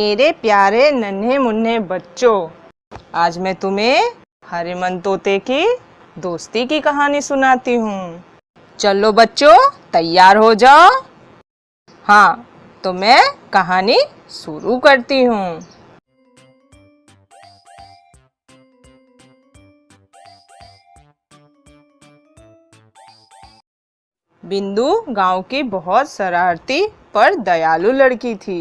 मेरे प्यारे नन्हे मुन्ने बच्चों, आज मैं तुम्हें हरिमन तोते की दोस्ती की कहानी सुनाती हूँ। चलो बच्चों, तैयार हो जाओ। हाँ, तो मैं कहानी शुरू करती हूँ। बिंदु गांव की बहुत शरारती पर दयालु लड़की थी।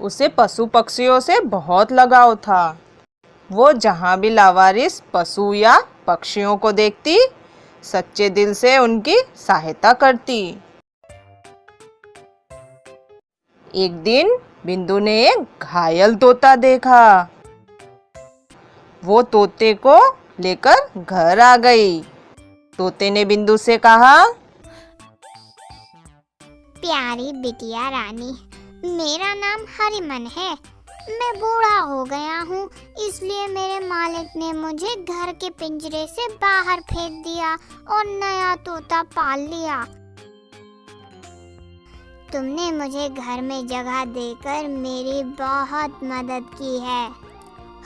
उसे पशु पक्षियों से बहुत लगाव था। वो जहाँ भी लावारिस पशु या पक्षियों को देखती, सच्चे दिल से उनकी सहायता करती। एक दिन बिंदु ने एक घायल तोता देखा। वो तोते को लेकर घर आ गई। तोते ने बिंदु से कहा, प्यारी बिटिया रानी, मेरा नाम हरिमन है। मैं बूढ़ा हो गया हूँ, इसलिए मेरे मालिक ने मुझे घर के पिंजरे से बाहर फेंक दिया और नया तोता पाल लिया। तुमने मुझे घर में जगह देकर मेरी बहुत मदद की है।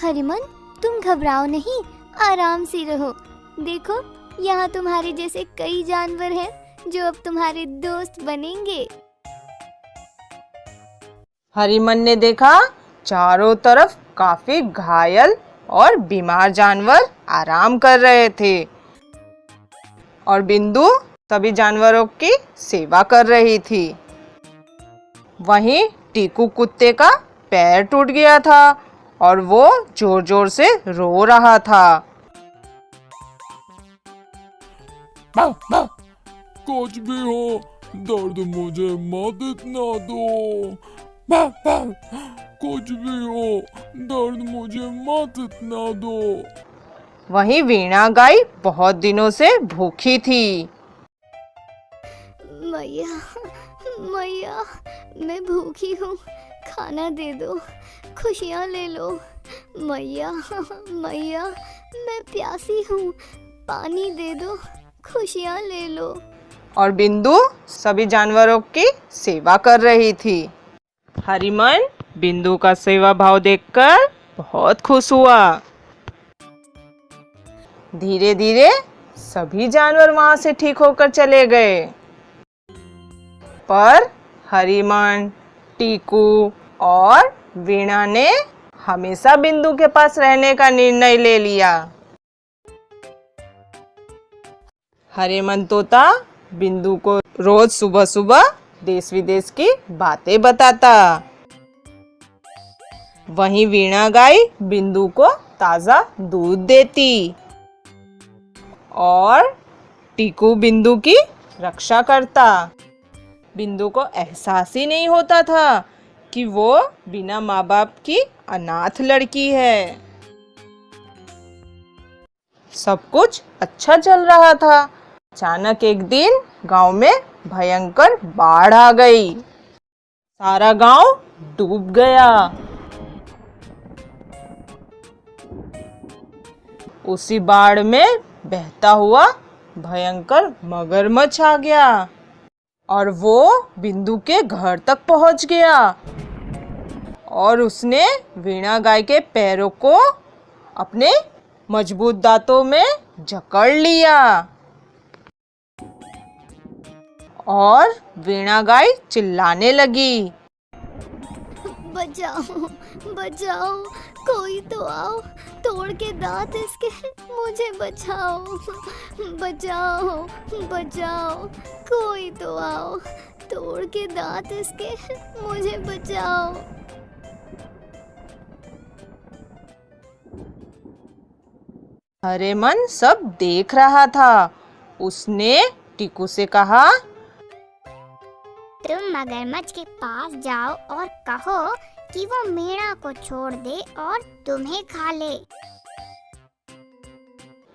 हरिमन, तुम घबराओ नहीं, आराम से रहो। देखो, यहाँ तुम्हारे जैसे कई जानवर हैं जो अब तुम्हारे दोस्त बनेंगे। हरिमन ने देखा चारों तरफ काफी घायल और बीमार जानवर आराम कर रहे थे और बिंदु सभी जानवरों की सेवा कर रही थी। वहीं टीकू कुत्ते का पैर टूट गया था और वो जोर जोर से रो रहा था। कुछ भी हो, दर्द मुझे मत इतना दो। कुछ भी हो, दर्द मुझे मत इतना दो। वहीं वीणा गाय बहुत दिनों से भूखी थी। मैया, मैया, मैं भूखी हूँ, खाना दे दो, खुशियाँ ले लो। मैया, मैया, मैं प्यासी हूँ, पानी दे दो, खुशियाँ ले लो। और बिंदु सभी जानवरों की सेवा कर रही थी। हरिमन बिंदु का सेवा भाव देखकर बहुत खुश हुआ। धीरे धीरे सभी जानवर वहां से ठीक होकर चले गए, पर हरिमन, टीकू और वीणा ने हमेशा बिंदु के पास रहने का निर्णय ले लिया। हरिमन तोता बिंदु को रोज सुबह सुबह देश विदेश की बातें बताता। वहीं वीणा गाय बिंदु को ताजा दूध देती और टीकू बिंदु की रक्षा करता। बिंदु को एहसास ही नहीं होता था कि वो बिना माँ बाप की अनाथ लड़की है। सब कुछ अच्छा चल रहा था। अचानक एक दिन गांव में भयंकर बाढ़ आ गई। सारा गांव डूब गया। उसी बाढ़ में बहता हुआ भयंकर मगरमच्छ आ गया और वो बिंदु के घर तक पहुंच गया और उसने वीणा गाय के पैरों को अपने मजबूत दांतों में जकड़ लिया और वीणा गाय चिल्लाने लगी, बचाओ, बचाओ, कोई तो आओ, तोड़ के दांत इसके, मुझे बचाओ, बचाओ, बचाओ, कोई तो आओ, तोड़ के दांत इसके, मुझे बचाओ। हरिमन सब देख रहा था। उसने टीकू से कहा, तुम मगरमच्छ के पास जाओ और कहो कि वो मीणा को छोड़ दे और तुम्हें खा ले।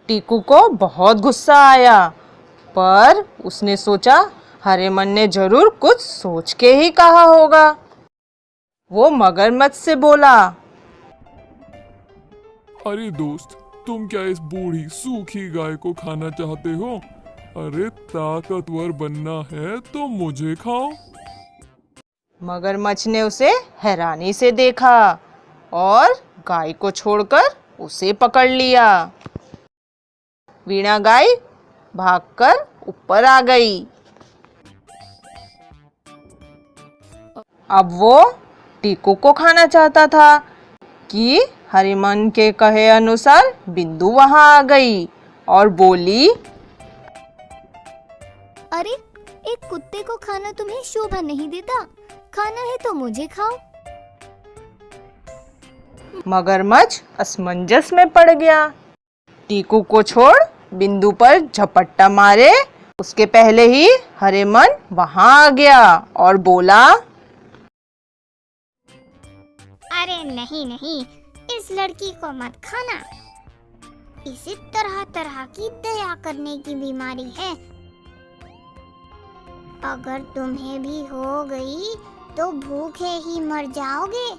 टीकू को बहुत गुस्सा आया, पर उसने सोचा हरिमन ने जरूर कुछ सोच के ही कहा होगा। वो मगरमच्छ से बोला, अरे दोस्त, तुम क्या इस बूढ़ी सूखी गाय को खाना चाहते हो? अरे ताकतवर बनना है तो मुझे खाओ। मगरमच्छ ने उसे हैरानी से देखा और गाय को छोड़कर उसे पकड़ लिया। वीणा गाय भागकर ऊपर आ गई। अब वो टीकू को खाना चाहता था कि हरिमन के कहे अनुसार बिंदु वहां आ गई और बोली, अरे एक कुत्ते को खाना तुम्हें शोभा नहीं देता, खाना है तो मुझे खाओ। मगरमच्छ असमंजस में पड़ गया। टीकू को छोड़ बिंदु पर झपट्टा मारे उसके पहले ही हरिमन वहां आ गया और बोला, अरे नहीं नहीं, इस लड़की को मत खाना। इसे तरह तरह की दया करने की बीमारी है। अगर तुम्हें भी हो गई तो भूखे ही मर जाओगे।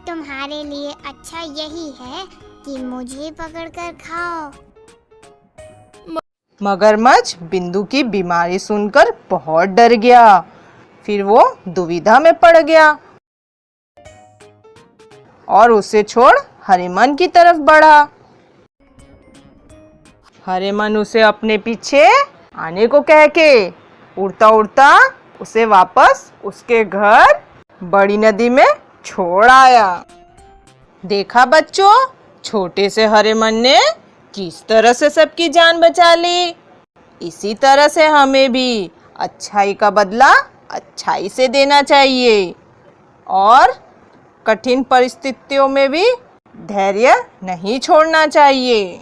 तुम्हारे लिए अच्छा यही है कि मुझे पकड़कर खाओ। मगरमच्छ बिंदु की बीमारी सुनकर बहुत डर गया। फिर वो दुविधा में पड़ गया और उसे छोड़ हरिमन की तरफ बढ़ा। हरिमन उसे अपने पीछे आने को कह के उड़ता उड़ता उसे वापस उसके घर बड़ी नदी में छोड़ आया। देखा बच्चों, छोटे से हरिमन ने किस तरह से सबकी जान बचा ली। इसी तरह से हमें भी अच्छाई का बदला अच्छाई से देना चाहिए और कठिन परिस्थितियों में भी धैर्य नहीं छोड़ना चाहिए।